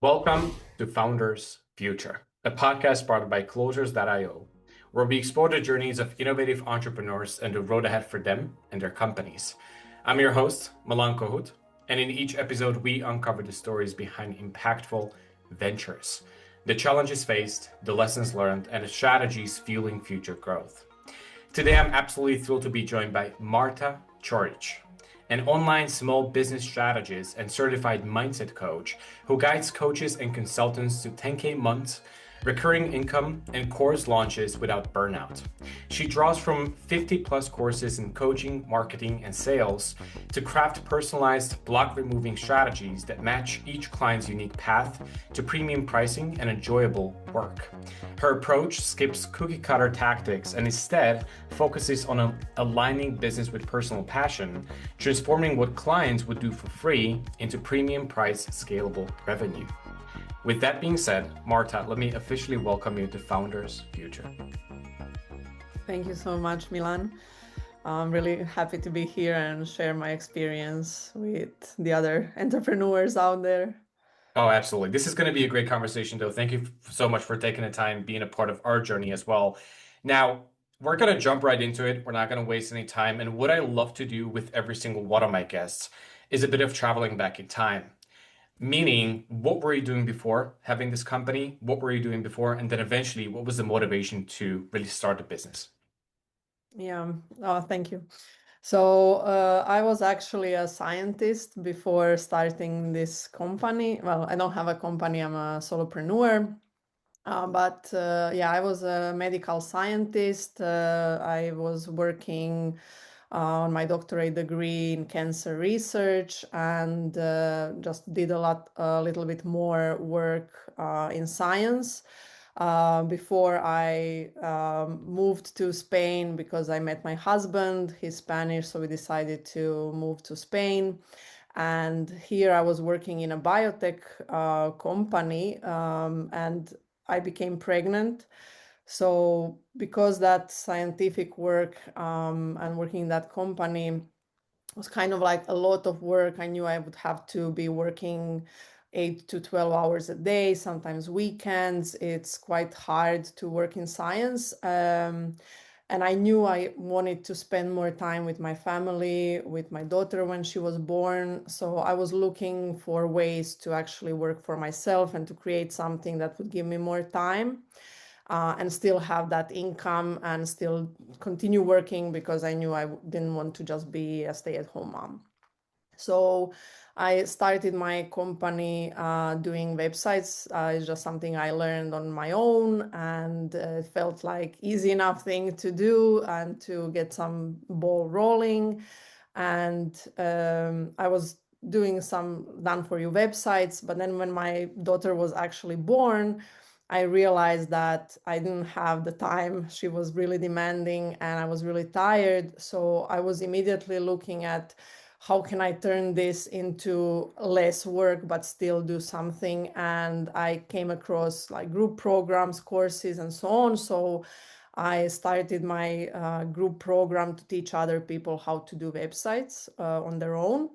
Welcome to Founders Future, a podcast brought by Closers.io, where we explore the journeys of innovative entrepreneurs and the road ahead for them and their companies. I'm your host, Milan Kohut, and in each episode, we uncover the stories behind impactful ventures, the challenges faced, the lessons learned, and the strategies fueling future growth. Today, I'm absolutely thrilled to be joined by Marta Coric, an online small business strategist and certified mindset coach who guides coaches and consultants to 10K months, recurring income, and course launches without burnout. She draws from 50 plus courses in coaching, marketing, and sales to craft personalized, block removing strategies that match each client's unique path to premium pricing and enjoyable work. Her approach skips cookie cutter tactics and instead focuses on aligning business with personal passion, transforming what clients would do for free into premium price scalable revenue. With that being said, Marta, let me officially welcome you to Founders Future. Thank you so much, Milan. I'm really happy to be here and share my experience with the other entrepreneurs out there. Oh, absolutely. This is going to be a great conversation, though. Thank you so much for taking the time, being a part of our journey as well. Now, we're going to jump right into it. We're not going to waste any time. And what I love to do with every single one of my guests is a bit of traveling back in time. Meaning, what were you doing before having this company? What were you doing before? And then eventually, what was the motivation to really start a business? Yeah, thank you. So I was actually a scientist before starting this company. Well, I don't have a company, I'm a solopreneur. But yeah, I was a medical scientist. I was working on my doctorate degree in cancer research and just did a little bit more work in science before I moved to Spain because I met my husband. He's Spanish, so we decided to move to Spain. And here I was working in a biotech company, and I became pregnant. So because that scientific work and working in that company was kind of like a lot of work, I knew I would have to be working 8 to 12 hours a day, sometimes weekends. It's quite hard to work in science. And I knew I wanted to spend more time with my family, with my daughter when she was born. So I was looking for ways to actually work for myself and to create something that would give me more time and still have that income and still continue working because I knew I didn't want to just be a stay-at-home mom. So I started my company doing websites. It's just something I learned on my own, and it felt like easy enough thing to do and to get some ball rolling. And I was doing some done for you websites, but then when my daughter was actually born, I realized that I didn't have the time. She was really demanding and I was really tired. So I was immediately looking at how can I turn this into less work but still do something. And I came across like group programs, courses, and so on. So I started my group program to teach other people how to do websites on their own.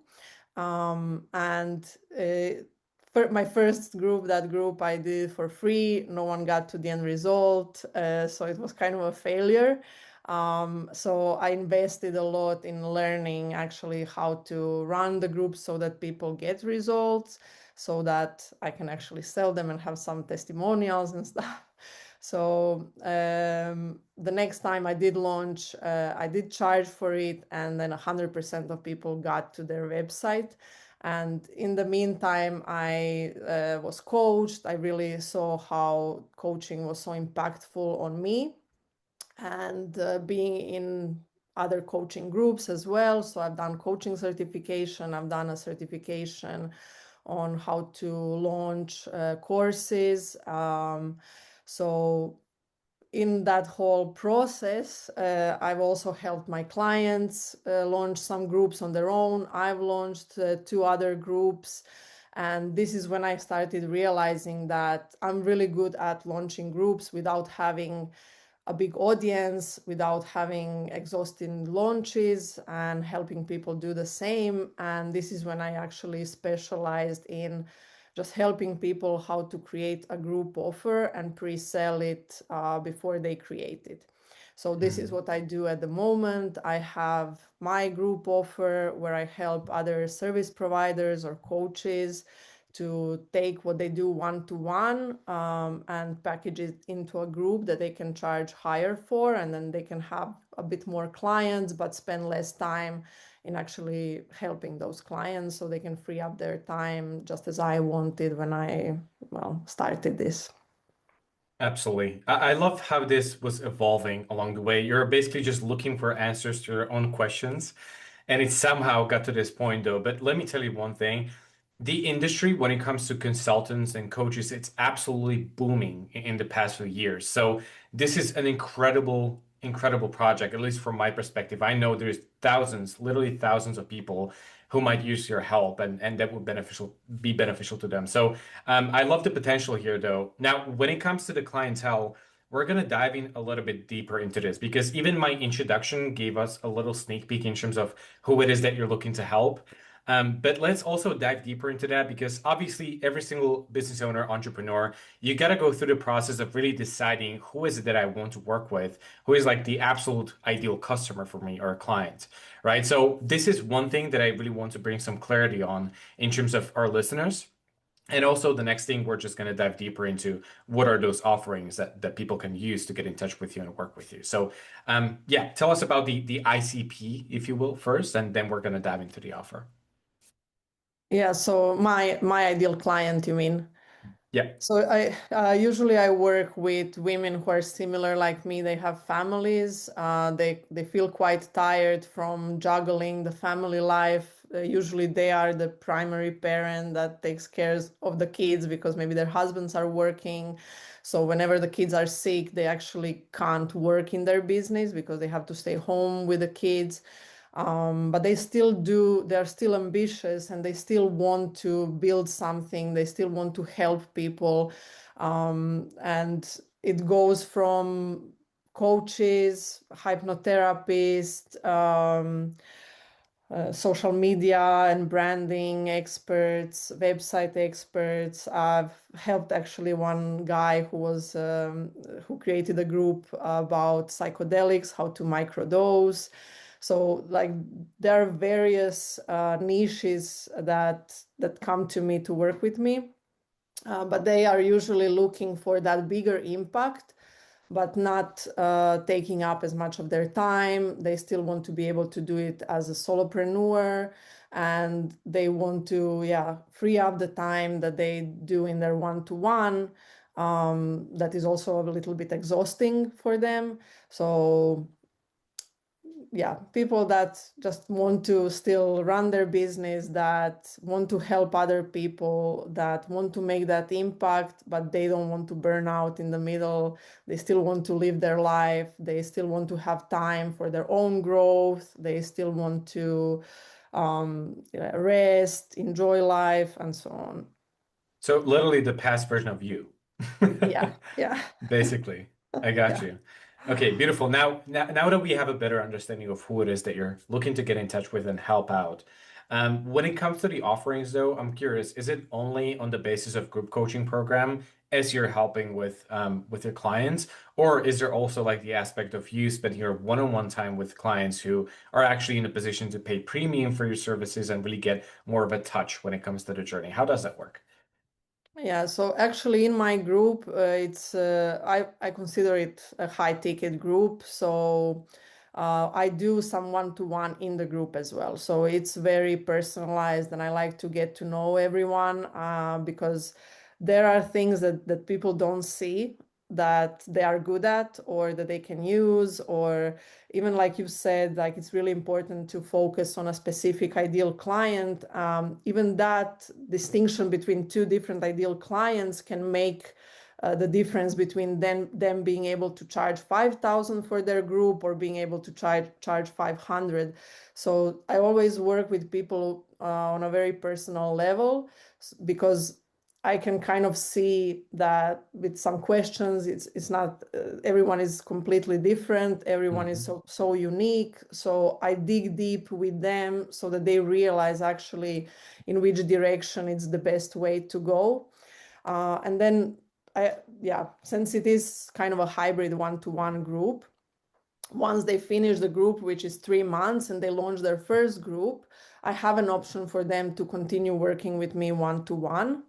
And for my first group, that group I did for free. No one got to the end result. So it was kind of a failure. So I invested a lot in learning actually how to run the group so that people get results, so that I can actually sell them and have some testimonials and stuff. So the next time I did launch, I did charge for it, and then 100% of people got to their website. And in the meantime, I was coached. I really saw how coaching was so impactful on me, and being in other coaching groups as well. So I've done coaching certification. I've done a certification on how to launch courses. So in that whole process, I've also helped my clients launch some groups on their own. I've launched 2 other groups. And this is when I started realizing that I'm really good at launching groups without having a big audience, without having exhausting launches, and helping people do the same. And this is when I actually specialized in just helping people how to create a group offer and pre-sell it before they create it. So this is what I do at the moment. I have my group offer where I help other service providers or coaches to take what they do one-to-one and package it into a group that they can charge higher for, and then they can have a bit more clients but spend less time in actually helping those clients, so they can free up their time, just as I wanted when I started this. Absolutely. I love how this was evolving along the way. You're basically just looking for answers to your own questions. And it somehow got to this point, though. But let me tell you one thing. The industry, when it comes to consultants and coaches, it's absolutely booming in the past few years. So this is an incredible, incredible project, at least from my perspective. I know there's thousands, literally thousands of people who might use your help and that would be beneficial to them. So I love the potential here, though. Now, when it comes to the clientele, we're going to dive in a little bit deeper into this because even my introduction gave us a little sneak peek in terms of who it is that you're looking to help. But let's also dive deeper into that because obviously every single business owner, entrepreneur, you got to go through the process of really deciding who is it that I want to work with, who is like the absolute ideal customer for me or a client, right? So this is one thing that I really want to bring some clarity on in terms of our listeners. And also the next thing we're just going to dive deeper into what are those offerings that people can use to get in touch with you and work with you. So yeah, tell us about the ICP, if you will, first, and then we're going to dive into the offer. Yeah, so my ideal client, you mean? Yeah. So I usually I work with women who are similar like me. They have families. They feel quite tired from juggling the family life. Usually they are the primary parent that takes care of the kids because maybe their husbands are working. So whenever the kids are sick, they actually can't work in their business because they have to stay home with the kids. But they're still ambitious and they still want to build something. They still want to help people. And it goes from coaches, hypnotherapists, social media and branding experts, website experts. I've helped actually one guy who created a group about psychedelics, how to microdose. So like there are various niches that come to me to work with me, but they are usually looking for that bigger impact, but not taking up as much of their time. They still want to be able to do it as a solopreneur, and they want to, yeah, free up the time that they do in their one-to-one. That is also a little bit exhausting for them. So yeah, people that just want to still run their business, that want to help other people, that want to make that impact, but they don't want to burn out in the middle. They still want to live their life. They still want to have time for their own growth. They still want to rest, enjoy life, and so on. So literally the past version of you. Yeah, yeah, Basically. I got yeah. you. Okay, beautiful. Now that we have a better understanding of who it is that you're looking to get in touch with and help out, when it comes to the offerings, though, I'm curious, is it only on the basis of group coaching program as you're helping with your clients, or is there also like the aspect of you spending your one-on-one time with clients who are actually in a position to pay premium for your services and really get more of a touch when it comes to the journey? How does that work? Yeah, so actually in my group, I consider it a high ticket group. So I do some one-to-one in the group as well. So it's very personalized, and I like to get to know everyone because there are things that people don't see that they are good at or that they can use, or even like you said, like it's really important to focus on a specific ideal client. Even that distinction between two different ideal clients can make the difference between them being able to charge 5,000 for their group or being able to charge 500. So I always work with people on a very personal level because I can kind of see that with some questions, it's not everyone is completely different. Everyone is so unique. So I dig deep with them so that they realize actually in which direction it's the best way to go. And then since it is kind of a hybrid one-to-one group, once they finish the group, which is 3 months, and they launch their first group, I have an option for them to continue working with me one-to-one.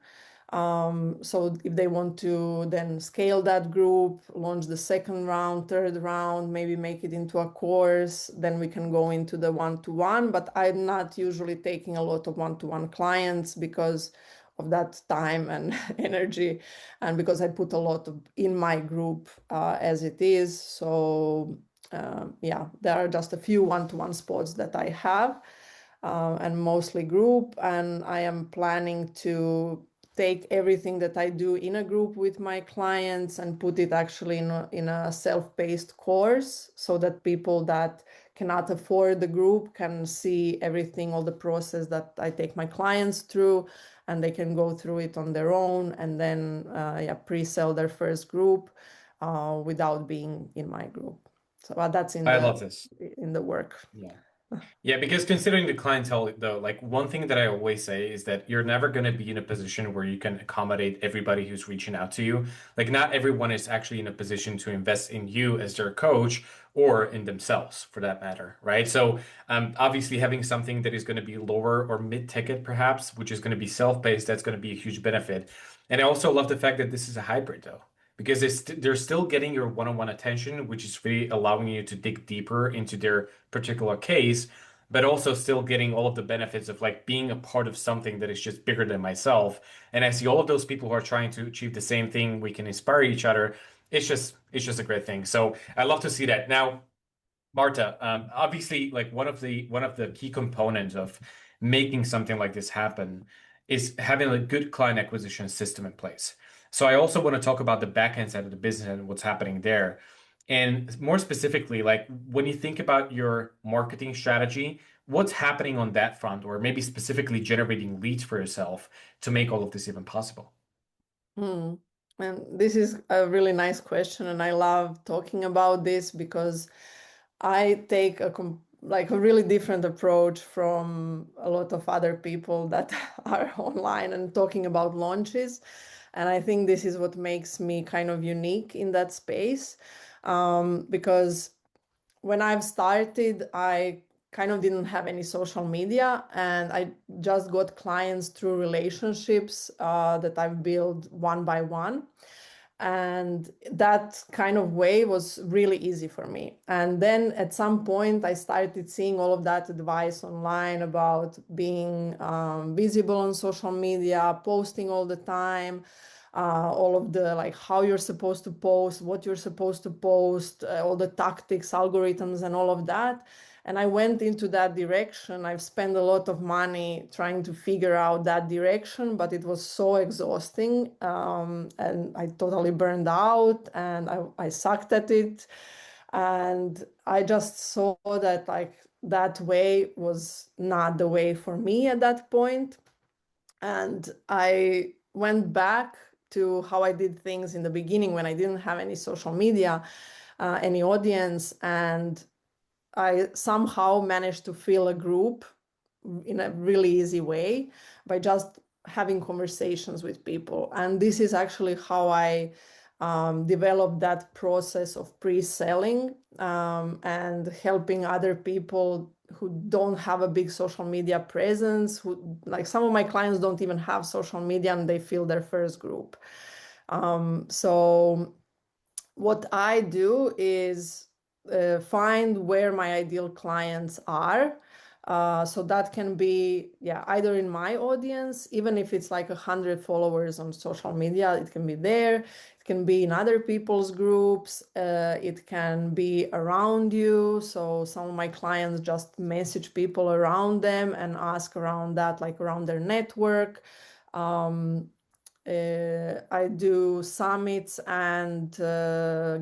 So if they want to then scale that group, launch the second round, third round, maybe make it into a course, then we can go into the one-to-one. But I'm not usually taking a lot of one-to-one clients because of that time and energy, and because I put a lot in my group as it is. So there are just a few one-to-one spots that I have, and mostly group. And I am planning to take everything that I do in a group with my clients and put it actually in a self-paced course, so that people that cannot afford the group can see everything, all the process that I take my clients through, and they can go through it on their own, and then pre-sell their first group without being in my group. So that's I love this. in the work. Yeah. Yeah, because considering the clientele, though, like one thing that I always say is that you're never going to be in a position where you can accommodate everybody who's reaching out to you. Like, not everyone is actually in a position to invest in you as their coach or in themselves for that matter, right? So, obviously, having something that is going to be lower or mid-ticket, perhaps, which is going to be self-paced, that's going to be a huge benefit. And I also love the fact that this is a hybrid, though, because they're still getting your one-on-one attention, which is really allowing you to dig deeper into their particular case, but also still getting all of the benefits of like being a part of something that is just bigger than myself. And I see all of those people who are trying to achieve the same thing. We can inspire each other. It's just a great thing. So I love to see that. Now, Marta, obviously, like one of the key components of making something like this happen is having a good client acquisition system in place. So I also want to talk about the back end side of the business and what's happening there. And more specifically, like when you think about your marketing strategy, what's happening on that front, or maybe specifically generating leads for yourself to make all of this even possible? Hmm. And this is a really nice question, and I love talking about this because I take like a really different approach from a lot of other people that are online and talking about launches. And I think this is what makes me kind of unique in that space, because when I've started, I kind of didn't have any social media, and I just got clients through relationships that I've built one by one. And that kind of way was really easy for me. And then at some point, I started seeing all of that advice online about being visible on social media, posting all the time, all of the like how you're supposed to post, what you're supposed to post, all the tactics, algorithms, and all of that. And I went into that direction. I've spent a lot of money trying to figure out that direction, but it was so exhausting. And I totally burned out, and I sucked at it. And I just saw that like that way was not the way for me at that point. And I went back to how I did things in the beginning when I didn't have any social media, any audience, and I somehow managed to fill a group in a really easy way by just having conversations with people. And this is actually how I developed that process of pre-selling, and helping other people who don't have a big social media presence, who like some of my clients don't even have social media and they fill their first group. So what I do is find where my ideal clients are. So that can be, either in my audience, even if it's like 100 followers on social media, it can be there. It can be in other people's groups. It can be around you. So some of my clients just message people around them and ask around that, like around their network. I do summits and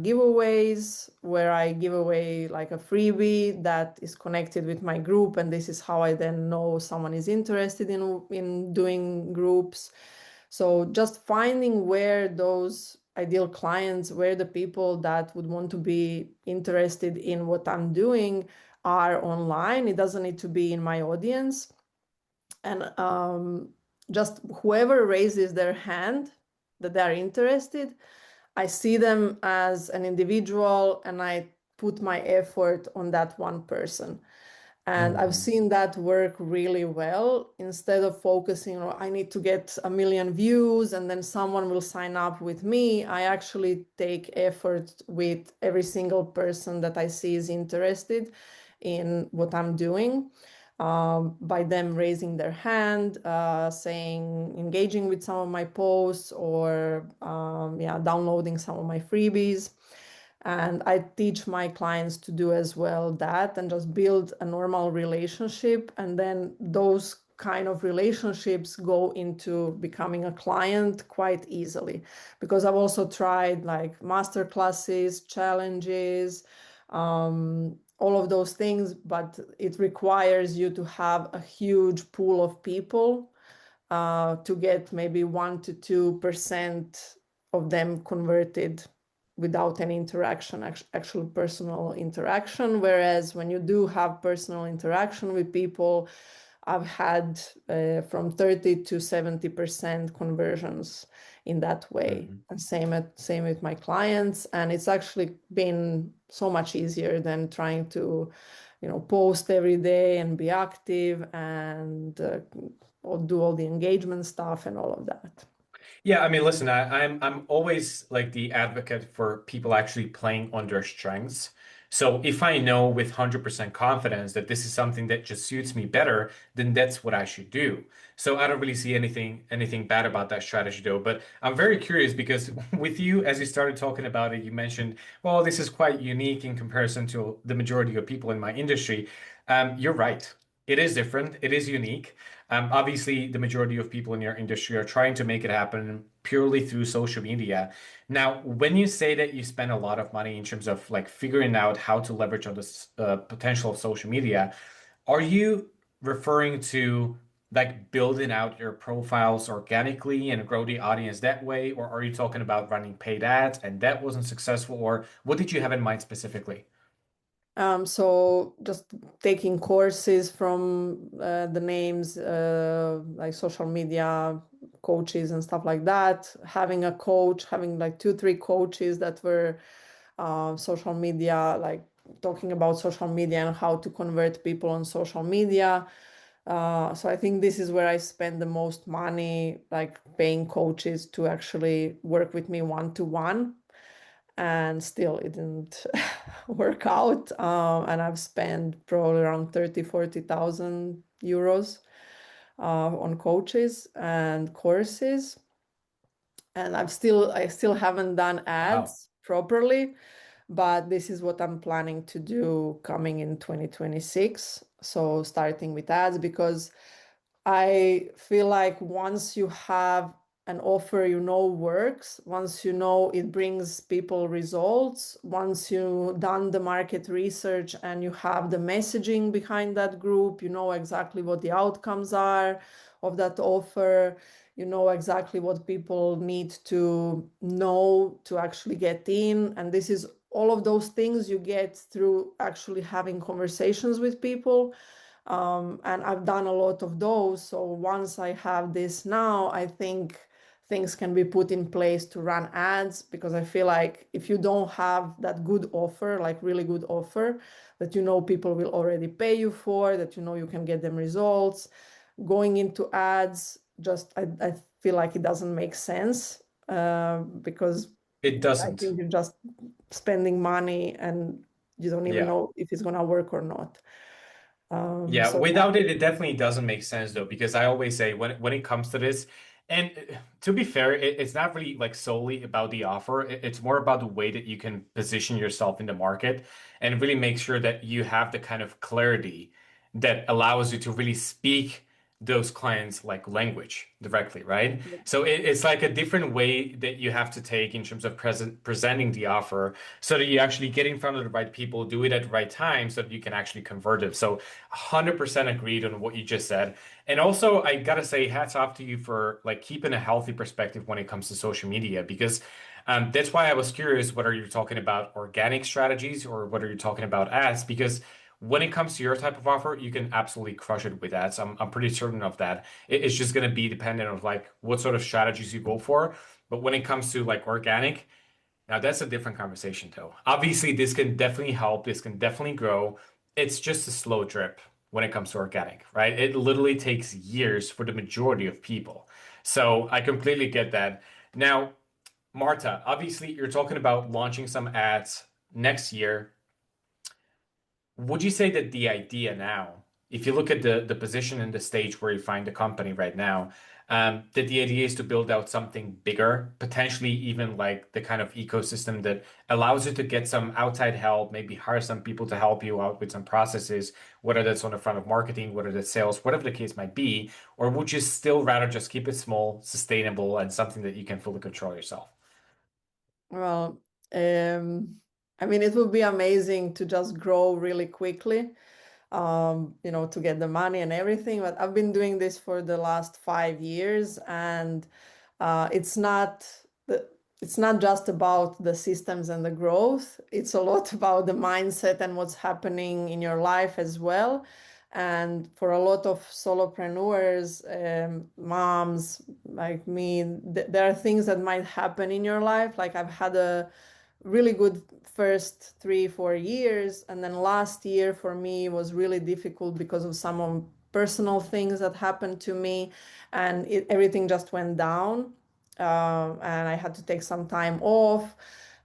giveaways where I give away like a freebie that is connected with my group, and this is how I then know someone is interested in doing groups. So just finding where those ideal clients, where the people that would want to be interested in what I'm doing are online. It doesn't need to be in my audience. And just whoever raises their hand that they are interested, I see them as an individual and I put my effort on that one person. And I've Mhm. seen that work really well. Instead of focusing on, I need to get a million views and then someone will sign up with me, I actually take effort with every single person that I see is interested in what I'm doing. By them raising their hand, saying, engaging with some of my posts, or yeah, downloading some of my freebies. And I teach my clients to do as well that and just build a normal relationship. And then those kind of relationships go into becoming a client quite easily. Because I've also tried like master classes, challenges, all of those things, but it requires you to have a huge pool of people to get maybe 1 to 2% of them converted without any interaction, actual personal interaction. Whereas when you do have personal interaction with people, I've had from 30 to 70% conversions in that way. Mhm. And same with my clients. And it's actually been so much easier than trying to, post every day and be active and or do all the engagement stuff and all of that. Yeah, I mean, listen, I'm always like the advocate for people actually playing on their strengths. So if I know with 100% confidence that this is something that just suits me better, then that's what I should do. So I don't really see anything bad about that strategy though. But I'm very curious because with you, as you started talking about it, you mentioned, well, this is quite unique in comparison to the majority of people in my industry. You're right. It is different. It is unique. Obviously, the majority of people in your industry are trying to make it happen purely through social media. Now, when you say that you spend a lot of money in terms of like figuring out how to leverage on this potential of social media, are you referring to like building out your profiles organically and grow the audience that way? Or are you talking about running paid ads and that wasn't successful? Or what did you have in mind specifically? So just taking courses from the names like social media coaches and stuff like that, having a coach, having like 2, 3 coaches that were social media, like talking about social media and how to convert people on social media. So I think this is where I spend the most money, like paying coaches to actually work with me one-to-one, and still it didn't work out. And I've spent probably around 30, 40,000 euros on coaches and courses. And I still haven't done Wow. ads properly, but this is what I'm planning to do coming in 2026. So starting with ads, because I feel like once you have an offer you know works, once you know it brings people results, once you've done the market research and you have the messaging behind that group, you know exactly what the outcomes are of that offer, you know exactly what people need to know to actually get in. And this is all of those things you get through actually having conversations with people. And I've done a lot of those. So once I have this now, I think things can be put in place to run ads, because I feel like if you don't have that good offer, like really good offer, that you know people will already pay you for, that you know you can get them results, going into ads, I feel like it doesn't make sense because It I doesn't. think you're just spending money and you don't even Yeah. know if it's going to work or not. Yeah, So without it, it definitely doesn't make sense though, because I always say when it comes to this, and to be fair, it's not really like solely about the offer. It's more about the way that you can position yourself in the market and really make sure that you have the kind of clarity that allows you to really speak those clients like language directly, right? So it's like a different way that you have to take in terms of presenting the offer so that you actually get in front of the right people, do it at the right time so that you can actually convert them. So 100% agreed on what you just said. And also, I gotta say, hats off to you for like keeping a healthy perspective when it comes to social media, because that's why I was curious whether you're talking about organic strategies or whether you're talking about ads, because when it comes to your type of offer, you can absolutely crush it with ads. I'm pretty certain of that. It's just going to be dependent on like what sort of strategies you go for. But when it comes to like organic, now that's a different conversation though. Obviously, this can definitely help. This can definitely grow. It's just a slow drip when it comes to organic, right? It literally takes years for the majority of people. So I completely get that. Now, Marta, obviously you're talking about launching some ads next year. Would you say that the idea now, if you look at the position and the stage where you find the company right now, that the idea is to build out something bigger, potentially even like the kind of ecosystem that allows you to get some outside help, maybe hire some people to help you out with some processes, whether that's on the front of marketing, whether that's sales, whatever the case might be, or would you still rather just keep it small, sustainable, and something that you can fully control yourself? Well, I mean, it would be amazing to just grow really quickly, to get the money and everything. But I've been doing this for the last 5 years, and it's not the, it's not just about the systems and the growth. It's a lot about the mindset and what's happening in your life as well. And for a lot of solopreneurs, moms like me, there are things that might happen in your life. Like I've had a really good first 3 4 years, and then last year for me was really difficult because of some of personal things that happened to me, and everything just went down, and I had to take some time off.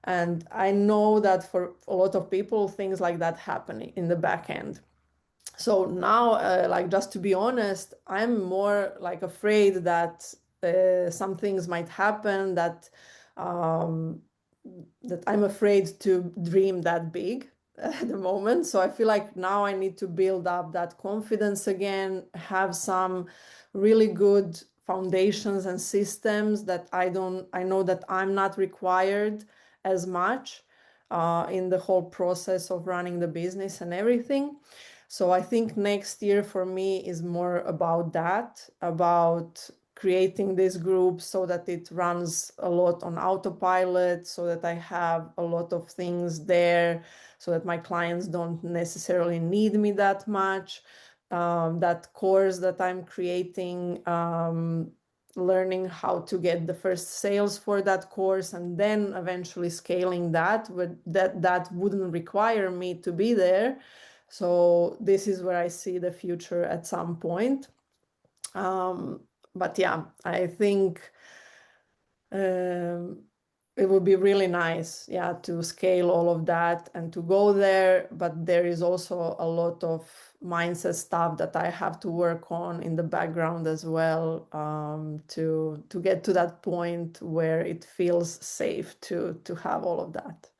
And I know that for a lot of people things like that happen in the back end. So now, like, just to be honest, I'm more like afraid that some things might happen, um, that I'm afraid to dream that big at the moment. So I feel like now I need to build up that confidence again, have some really good foundations and systems that I know that I'm not required as much in the whole process of running the business and everything. So I think next year for me is more about that, about creating this group so that it runs a lot on autopilot, so that I have a lot of things there, so that my clients don't necessarily need me that much. That course that I'm creating, learning how to get the first sales for that course, and then eventually scaling that, but that wouldn't require me to be there. So this is where I see the future at some point. But yeah, I think um, it would be really nice, yeah, to scale all of that and to go there. But there is also a lot of mindset stuff that I have to work on in the background as well, to get to that point where it feels safe to have all of that,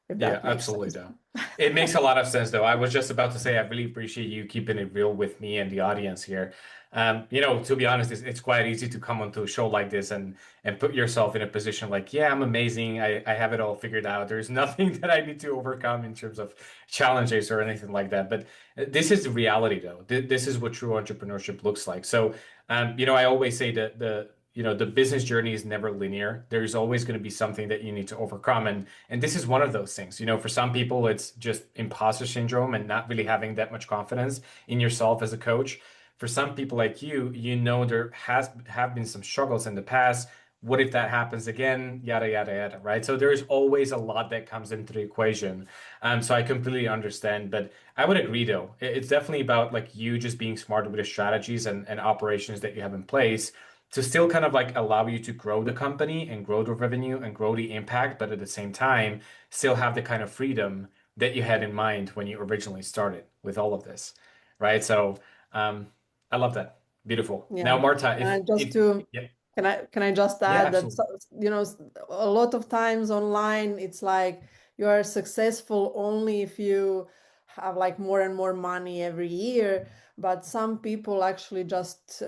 if Yeah, that makes absolutely, sense. though. It makes a lot of sense, though. I was just about to say, I really appreciate you keeping it real with me and the audience here. To be honest, it's quite easy to come onto a show like this and put yourself in a position like, yeah, I'm amazing. I have it all figured out. There's nothing that I need to overcome in terms of challenges or anything like that. But this is the reality, though. This is what true entrepreneurship looks like. So, I always say that the business journey is never linear. There's always going to be something that you need to overcome, and this is one of those things. For some people, it's just imposter syndrome and not really having that much confidence in yourself as a coach. For some people like you, there have been some struggles in the past. What if that happens again? Yada yada yada, right? So there's always a lot that comes into the equation. So I completely understand, but I would agree though. It's definitely about like you just being smarter with the strategies and operations that you have in place to still kind of like allow you to grow the company and grow the revenue and grow the impact, but at the same time, still have the kind of freedom that you had in mind when you originally started with all of this, right? So, um, I love that. Beautiful. Yeah. Now, Marta, And if yeah, can I just yeah, add that, absolutely. a lot of times online it's like you are successful only if you have like more and more money every year, but some people actually just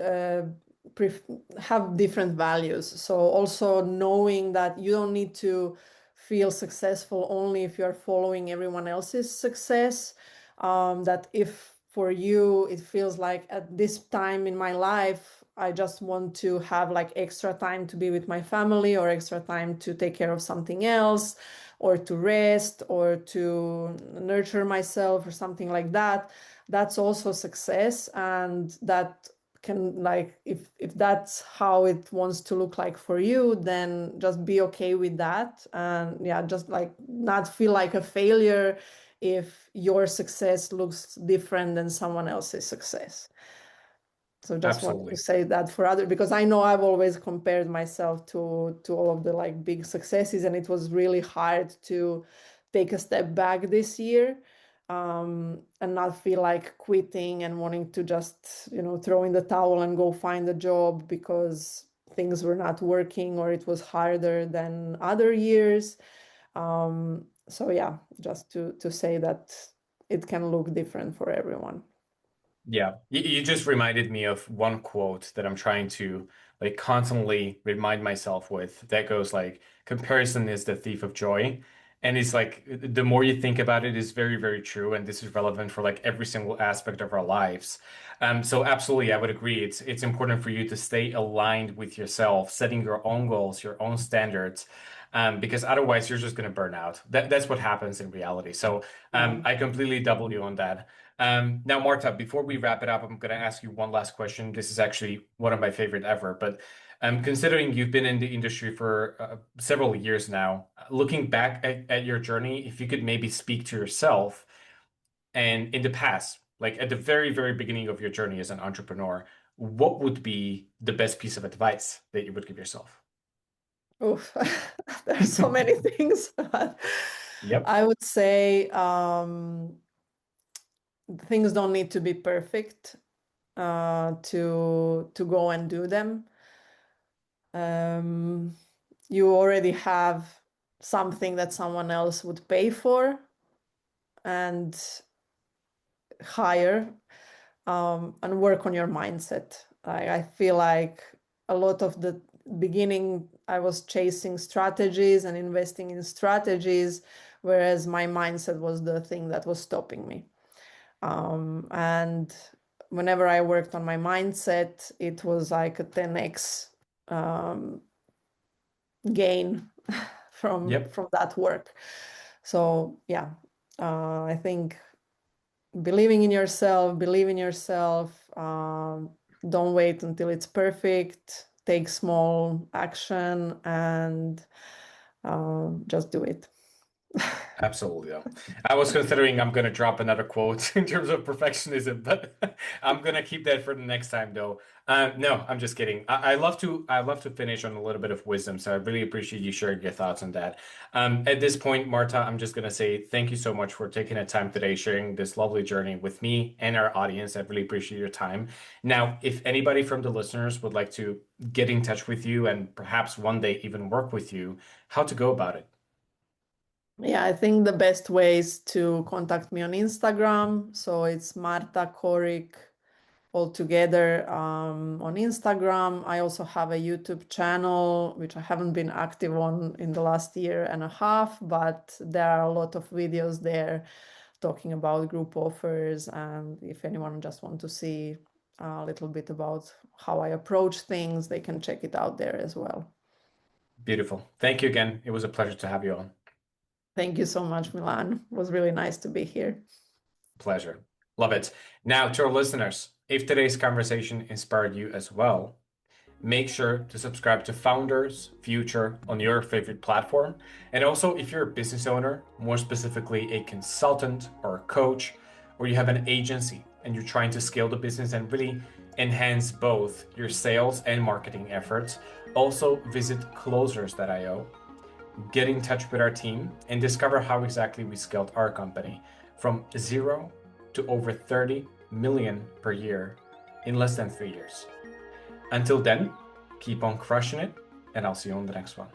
have different values. So also knowing that you don't need to feel successful only if you're following everyone else's success, that if for you it feels like at this time in my life I just want to have like extra time to be with my family or extra time to take care of something else or to rest or to nurture myself or something like that, that's also success. And that can, like, if that's how it wants to look like for you, then just be okay with that. And yeah, just like not feel like a failure if your success looks different than someone else's success. So just want to Absolutely. say that for other, because I know I've always compared myself to all of the like big successes, and it was really hard to take a step back this year, and not feel like quitting and wanting to just, throw in the towel and go find a job because things were not working or it was harder than other years. So yeah, just to say that it can look different for everyone. Yeah, you just reminded me of one quote that I'm trying to like constantly remind myself with that goes like comparison is the thief of joy. And it's like the more you think about it is very, very true. And this is relevant for like every single aspect of our lives. So absolutely, I would agree. It's important for you to stay aligned with yourself, setting your own goals, your own standards, because otherwise you're just going to burn out. That's what happens in reality. So Yeah. I completely double you on that. Now, Marta, before we wrap it up, I'm going to ask you one last question. This is actually one of my favorite ever, but considering you've been in the industry for several years now, looking back at your journey, if you could maybe speak to yourself and in the past, like at the very, very beginning of your journey as an entrepreneur, what would be the best piece of advice that you would give yourself? Oof. There's so many things. But Yep. I would say things don't need to be perfect to go and do them. Um, you already have something that someone else would pay for and hire, and work on your mindset. I feel like a lot of the beginning, I was chasing strategies and investing in strategies, whereas my mindset was the thing that was stopping me. And whenever I worked on my mindset, it was like a 10x um, gain from Yep. that work. So yeah, I think believe in yourself. Don't wait until it's perfect. Take small action and just do it. Absolutely. Though. I was considering I'm going to drop another quote in terms of perfectionism, but I'm going to keep that for the next time, though. No, I'm just kidding. I love to finish on a little bit of wisdom, so I really appreciate you sharing your thoughts on that. At this point, Marta, I'm just going to say thank you so much for taking the time today, sharing this lovely journey with me and our audience. I really appreciate your time. Now, if anybody from the listeners would like to get in touch with you and perhaps one day even work with you, how to go about it? Yeah, I think the best way is to contact me on Instagram. So it's Marta Coric all together, on Instagram. I also have a YouTube channel, which I haven't been active on in the last year and a half, but there are a lot of videos there talking about group offers. And if anyone just want to see a little bit about how I approach things, they can check it out there as well. Beautiful. Thank you again. It was a pleasure to have you on. Thank you so much, Milan. It was really nice to be here. Pleasure. Love it. Now, to our listeners, if today's conversation inspired you as well, make sure to subscribe to Founders Future on your favorite platform. And also, if you're a business owner, more specifically a consultant or a coach, or you have an agency and you're trying to scale the business and really enhance both your sales and marketing efforts, also visit closers.io, get in touch with our team, and discover how exactly we scaled our company from zero to over 30 million per year in less than 3 years. Until then, keep on crushing it, and I'll see you on the next one.